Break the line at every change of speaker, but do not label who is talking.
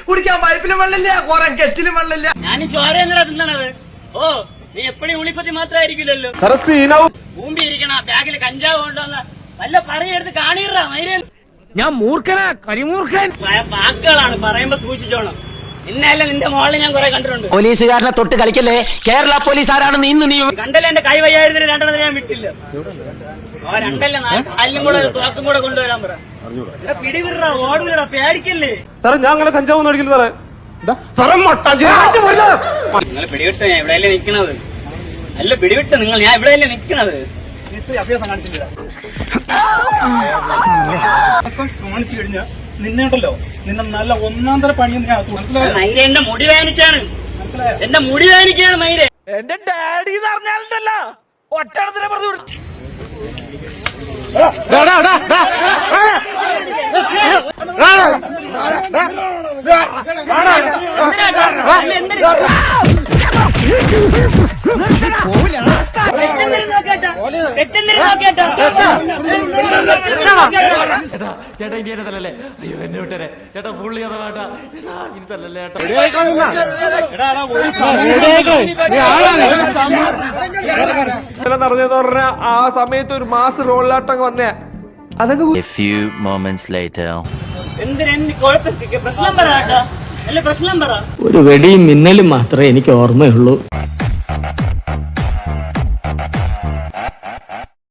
കുടിക്കാൻ പൈപ്പിലും വെള്ളമില്ല, കുറെ കെറ്റിലും വെള്ളമില്ല.
ഞാൻ ചോര എന്നടാ തിന്നണത്. ഓ, നീ എപ്പോഴും ഉളിപ്പത്തി മാത്രമായിരിക്കില്ലല്ലോ. ഭൂമി ഇരിക്കണ ബാഗിൽ കഞ്ചാവ് കൊണ്ടുവന്ന വല്ല പറയെടുത്ത് കാണിടാ മൈരൻ.
ഞാൻ മൂർഖനാ, കരിമൂർഖൻ.
വാക്കുകളാണ് പറയുമ്പോ സൂക്ഷിച്ചോണം. ഇന്നല്ല നിന്റെ മോളിൽ ഞാൻ കുറെ കണ്ടിട്ടുണ്ട്.
പോലീസുകാരനെ തൊട്ട് കളിക്കല്ലേ. കേരള പോലീസ് ആരാണെന്ന് ഇന്ന് നീ
കണ്ടല്ലേ എന്റെ കൈ വയ്യായിരുന്നില്ല, രണ്ടെണ്ണത്തിന് ഞാൻ വിട്ടില്ല. രണ്ടല്ലേ കാലിലും കൂടെ തോക്കും കൂടെ കൊണ്ടുവരാൻ പറ. പിടിവിടാ, ഓടൂലടാ, പേടിക്കല്ലേ.
സാറേ ഞാൻ അങ്ങനെ കഞ്ചാവ് ഒന്നും അടിക്കില്ല സാറേ.
നിങ്ങൾ പിടിവിട്ട് ഞാൻ എവിടെയല്ലേ നിക്കണത്? അല്ല പിടിവിട്ട് നിങ്ങൾ, ഞാൻ എവിടെയല്ലേ നിക്കണത്?
കാണിച്ചു കഴിഞ്ഞാൽ നിന്നേണ്ടല്ലോ, നിന്നെ നല്ല ഒന്നാം തര പണിയും
മൈര എന്റെ മുടി വേനിക്കാണ്, എന്റെ മുടി വേനിക്കാണ് മൈര.
എന്റെ ഡാഡി എന്ന് പറഞ്ഞാലുണ്ടല്ലോ ഒറ്റടത്തിനെ പറഞ്ഞു വിടും.
ചേട്ടാ ഇനി എന്നെ തല്ലല്ലേ. അയ്യോ എന്നെ വിട്ടേ ചേട്ടാ. ഫുള്ളി കഥ വേണ്ട ചേട്ടാ, ഇനി തല്ലല്ലേ ചേട്ടാ.
പറഞ്ഞെന്ന് പറഞ്ഞ ആ സമയത്ത് ഒരു മാസ് റോളിലാട്ടം വന്നേ. അതൊക്കെ
പ്രശ്നം പറ, പ്രശ്നം പറ.
ഒരു വെടിയും മിന്നലും മാത്രമേ എനിക്ക് ഓർമ്മയുള്ളൂ.